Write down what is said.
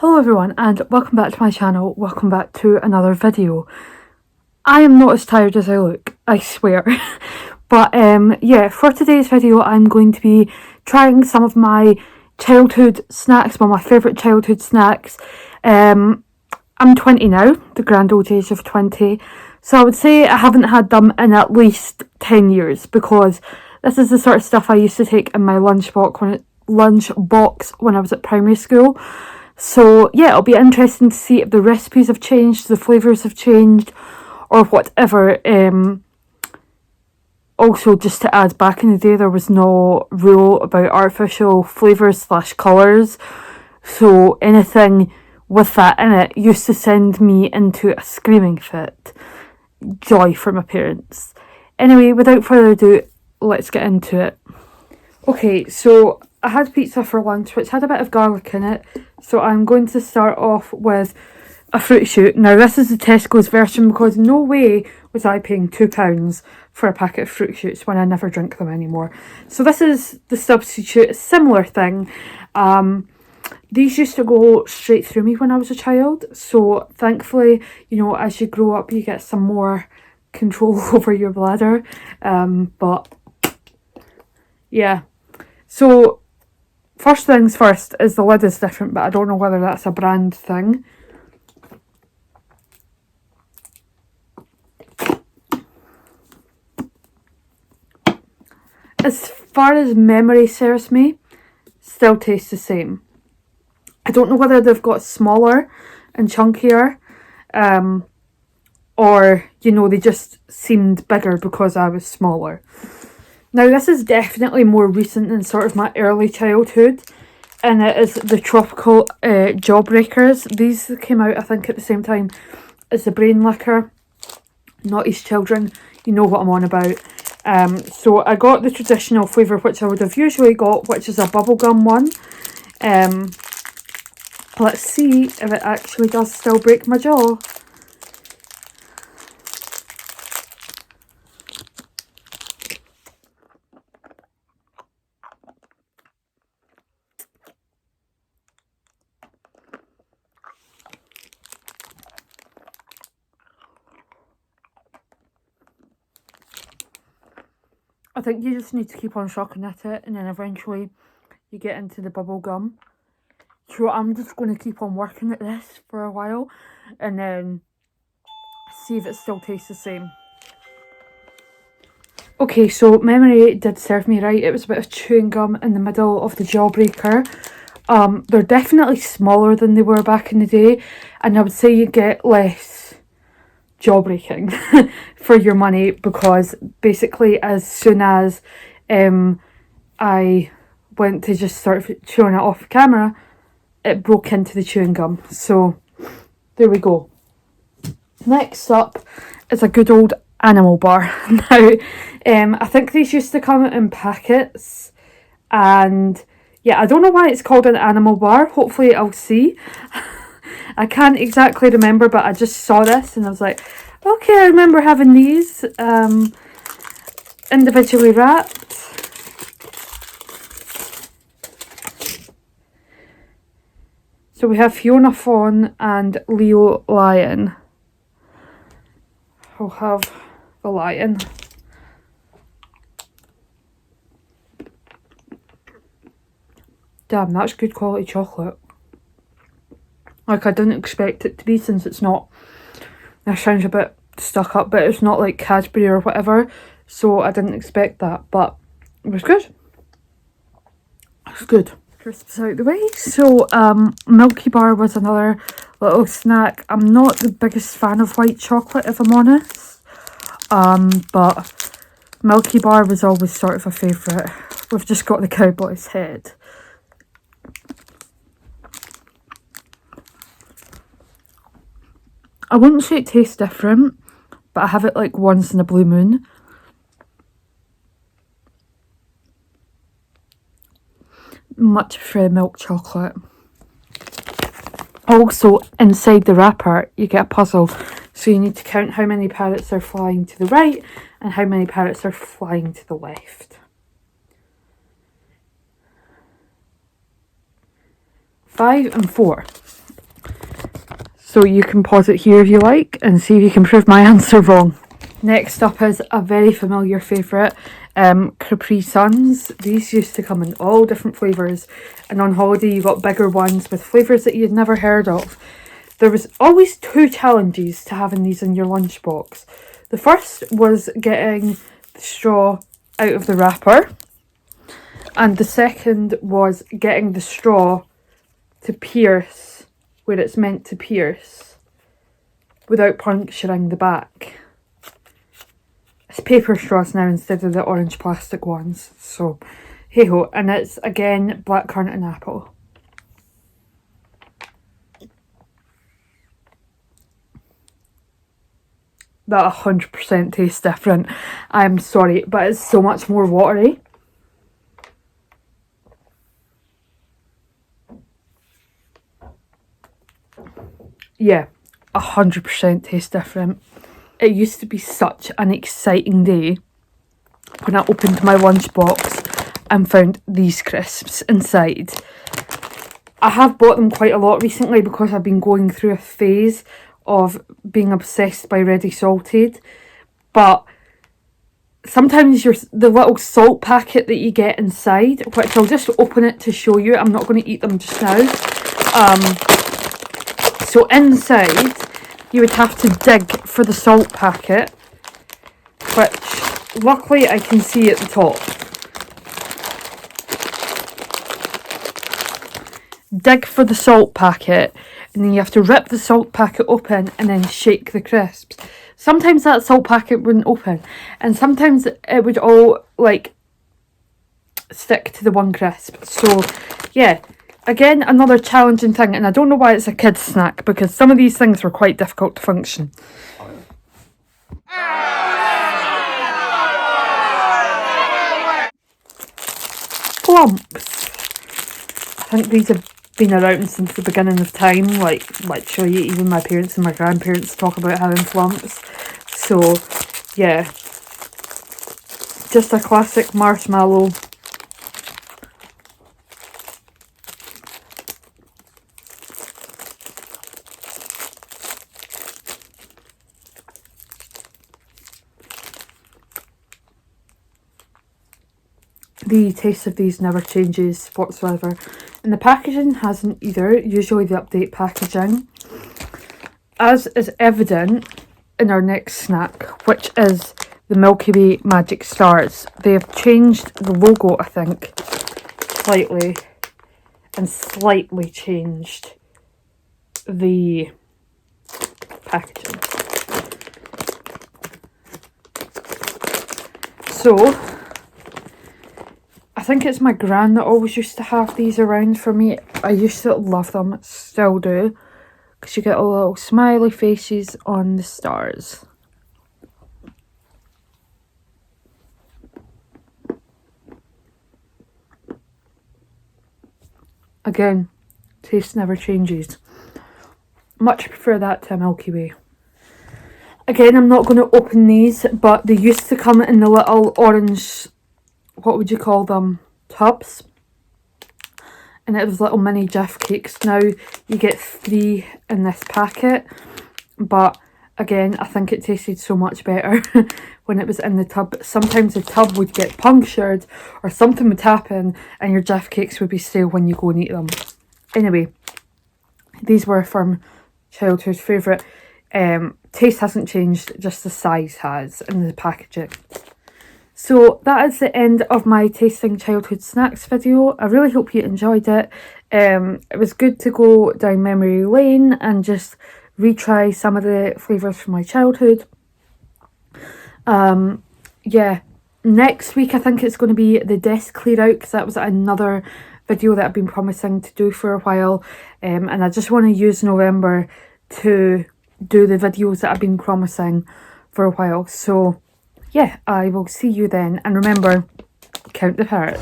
Hello everyone and welcome back to my channel, welcome back to another video. I am not as tired as I look, I swear. But yeah, for today's video I'm going to be trying some of my childhood snacks, well my favourite childhood snacks. I'm 20 now, the grand old age of 20, so I would say I haven't had them in at least 10 years because this is the sort of stuff I used to take in my lunchbox when I was at primary school. So yeah, it'll be interesting to see if the recipes have changed, the flavours have changed, or whatever. Also, just to add, back in the day there was no rule about artificial flavours / colours, so anything with that in it used to send me into a screaming fit. Joy for my parents. Anyway, without further ado, let's get into it. Okay, so I had pizza for lunch, which had a bit of garlic in it. So I'm going to start off with a fruit shoot. Now, this is the Tesco's version because no way was I paying £2 for a packet of fruit shoots when I never drink them anymore. So this is the substitute, a similar thing. These used to go straight through me when I was a child. So thankfully, you know, as you grow up, you get some more control over your bladder. But yeah. So, first things first is the lid is different, but I don't know whether that's a brand thing. As far as memory serves me, still tastes the same. I don't know whether they've got smaller and chunkier, or, you know, they just seemed bigger because I was smaller. Now, this is definitely more recent than sort of my early childhood, and it is the tropical Jawbreakers. These came out, I think, at the same time as the Brain Liquor. Naughty's Children, you know what I'm on about. So I got the traditional flavour, which I would have usually got, which is a bubblegum one. Let's see if it actually does still break my jaw. I think you just need to keep on shocking at it and then eventually you get into the bubble gum. So I'm just going to keep on working at this for a while and then see if it still tastes the same. Okay, so memory did serve me right. It was a bit of chewing gum in the middle of the Jawbreaker. They're definitely smaller than they were back in the day, and I would say you get less jawbreaking for your money because basically as soon as I went to just start chewing it off camera, it broke into the chewing gum. So there we go. Next up is a good old animal bar. Now, I think these used to come in packets, and yeah, I don't know why it's called an animal bar. Hopefully I'll see. I can't exactly remember, but I just saw this and I was like, okay, I remember having these individually wrapped. So we have Fiona Fawn and Leo Lion. I'll have the lion. Damn, that's good quality chocolate. Like, I didn't expect it to be, since it's not, that sounds a bit stuck up, but it's not like Cadbury or whatever, so I didn't expect that, but it was good. It's good. Crisps out the way. So, Milky Bar was another little snack. I'm not the biggest fan of white chocolate, if I'm honest, but Milky Bar was always sort of a favourite. We've just got the cowboy's head. I wouldn't say it tastes different, but I have it like once in a blue moon. Much prefer milk chocolate. Also, inside the wrapper, you get a puzzle. So you need to count how many parrots are flying to the right and how many parrots are flying to the left. 5 and 4. So you can pause it here if you like and see if you can prove my answer wrong. Next up is a very familiar favourite, Capri Suns. These used to come in all different flavours, and on holiday you got bigger ones with flavours that you'd never heard of. There was always 2 challenges to having these in your lunchbox. The first was getting the straw out of the wrapper, and the second was getting the straw to pierce where it's meant to pierce without puncturing the back. It's paper straws now instead of the orange plastic ones, so hey ho. And it's again blackcurrant and apple. That 100% tastes different. I'm sorry, but it's so much more watery. Yeah, 100% tastes different. It used to be such an exciting day when I opened my lunchbox and found these crisps inside. I have bought them quite a lot recently because I've been going through a phase of being obsessed by Ready Salted, but sometimes the little salt packet that you get inside, which I'll just open it to show you, I'm not going to eat them just now. So inside you would have to dig for the salt packet, which luckily I can see at the top. Dig for the salt packet, and then you have to rip the salt packet open and then shake the crisps. Sometimes that salt packet wouldn't open, and sometimes it would all like stick to the one crisp. So yeah, again, another challenging thing, and I don't know why it's a kid's snack, because some of these things were quite difficult to function. Flumps. I think these have been around since the beginning of time, like literally even my parents and my grandparents talk about having flumps. So yeah, just a classic marshmallow. The taste of these never changes whatsoever, and the packaging hasn't either. Usually they update packaging, as is evident in our next snack, which is the Milky Way Magic Stars. They have changed the logo, I think, slightly, and slightly changed the packaging. So I think it's my gran that always used to have these around for me. I used to love them, still do, because you get all little smiley faces on the stars. Again, taste never changes. Much prefer that to a Milky Way. Again, I'm not going to open these, but they used to come in the little orange, what would you call them, tubs, and it was little mini Jif cakes. Now you get 3 in this packet, but again, I think it tasted so much better when it was in the tub. Sometimes the tub would get punctured or something would happen and your Jif cakes would be stale when you go and eat them. Anyway, these were from childhood favourite. Taste hasn't changed, just the size has, and the packaging. So that is the end of my tasting childhood snacks video. I really hope you enjoyed it. It was good to go down memory lane and just retry some of the flavours from my childhood. Yeah, next week I think it's going to be the desk clear out, because that was another video that I've been promising to do for a while, and I just want to use November to do the videos that I've been promising for a while. So yeah, I will see you then, and remember, count the parrots.